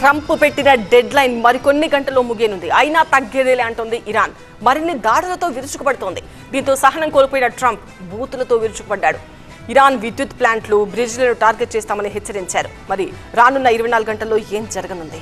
Trump పెట్టిన dead line మరికొన్ని గంటల్లో ముగియనుంది. అయినా తగ్గేదేలే అంటోంది ఇరాన్. మరిన్ని దాడులతో విరుచుకుపడుతోంది. దీంతో సహనం కోల్పోయిన ట్రంప్ బూతులతో విరుచుకుపడ్డాడు. ఇరాన్ విద్యుత్ ప్లాంట్లు, బ్రిడ్జ్లను టార్గెట్ చేస్తామని హెచ్చరించారు. మరి రానున్న 24 గంటల్లో ఏం జరగనుంది?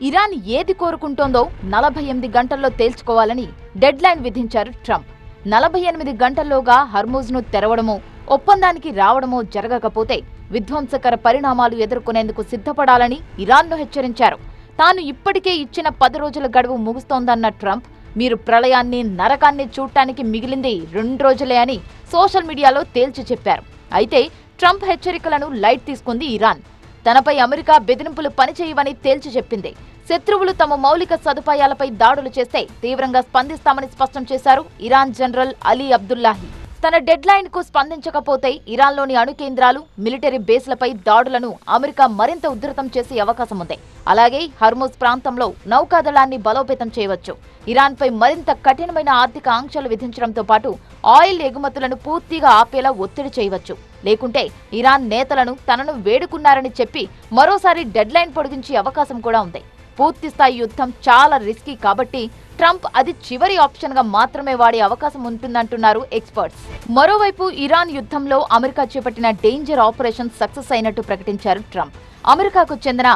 ఇరాన్ ఏది కోరుకుంటోందో 48 గంటల్లో తేల్చుకోవాలని డెడ్ లైన్ విధించారు ట్రంప్. 48 గంటల్లోగా హర్మూజ్ను తెరవడమో, ఒప్పందానికి రావడమో జరగకపోతే విధ్వంసకర పరిణామాలు ఎదుర్కొనేందుకు సిద్ధపడాలని ఇరాన్ను హెచ్చరించారు. తాను ఇప్పటికే ఇచ్చిన 10 రోజుల గడువు ముగుస్తోందన్న ట్రంప్, మీరు ప్రళయాన్ని, నరకాన్ని చూడటానికి మిగిలింది 2 రోజులే అని సోషల్ మీడియాలో తేల్చి చెప్పారు. అయితే ట్రంప్ హెచ్చరికలను లైట్ తీసుకుంది ఇరాన్. తనపై అమెరికా బెదిరింపులు పనిచేయవని తేల్చి చెప్పింది. శత్రువులు తమ మౌలిక సదుపాయాలపై దాడులు చేస్తే తీవ్రంగా స్పందిస్తామని స్పష్టం చేశారు ఇరాన్ జనరల్ అలీ అబ్దుల్లాహి. తన డెడ్ లైన్ కు స్పందించకపోతే ఇరాన్లోని అణు కేంద్రాలు, మిలిటరీ బేస్లపై దాడులను అమెరికా మరింత ఉధృతం చేసే అవకాశం ఉంది. అలాగే హర్మూజ్ ప్రాంతంలో నౌకాదళాన్ని బలోపేతం చేయవచ్చు. ఇరాన్పై మరింత కఠినమైన ఆర్థిక ఆంక్షలు విధించడంతో పాటు ఆయిల్ ఎగుమతులను పూర్తిగా ఆపేలా ఒత్తిడి చేయవచ్చు. లేకుంటే ఇరాన్ నేతలను తనను వేడుకున్నారని చెప్పి మరోసారి డెడ్ లైన్ పొడిగించే అవకాశం కూడా ఉంది. పూర్తిస్థాయి యుద్ధం చాలా రిస్కీ కాబట్టి ట్రంప్ అది చివరి ఆప్షన్ గా మాత్రమే వాడే అవకాశం ఉంటుందంటున్నారు ఎక్స్పర్ట్స్. మరోవైపు ఇరాన్ యుద్ధంలో అమెరికా చేపట్టిన డేంజర్ ఆపరేషన్ సక్సెస్ అయినట్టు ప్రకటించారు ట్రంప్. అమెరికాకు చెందిన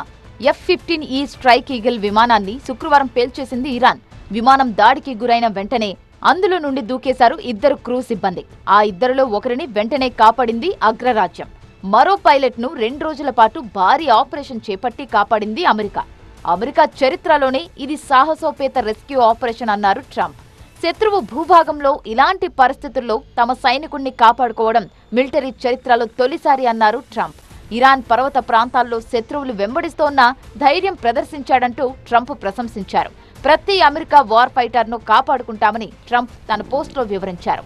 F-15E స్ట్రైక్ ఈగిల్ విమానాన్ని శుక్రవారం పేల్చేసింది ఇరాన్. విమానం దాడికి గురైన వెంటనే అందులో నుండి దూకేశారు 2 క్రూ సిబ్బంది. ఆ 2లో ఒకరిని వెంటనే కాపాడింది అగ్రరాజ్యం. మరో పైలట్ ను 2 రోజుల పాటు భారీ ఆపరేషన్ చేపట్టి కాపాడింది అమెరికా. అమెరికా చరిత్రలోనే ఇది సాహసోపేత రెస్క్యూ ఆపరేషన్ అన్నారు ట్రంప్. శత్రువు భూభాగంలో ఇలాంటి పరిస్థితుల్లో తమ సైనికుణ్ణి కాపాడుకోవడం మిలిటరీ చరిత్రలో తొలిసారి అన్నారు ట్రంప్. ఇరాన్ పర్వత ప్రాంతాల్లో శత్రువులు వెంబడిస్తోన్నా ధైర్యం ప్రదర్శించాడంటూ ట్రంప్ ప్రశంసించారు. ప్రతి అమెరికా వార్ ఫైటర్ను కాపాడుకుంటామని ట్రంప్ తన పోస్టులో వివరించారు.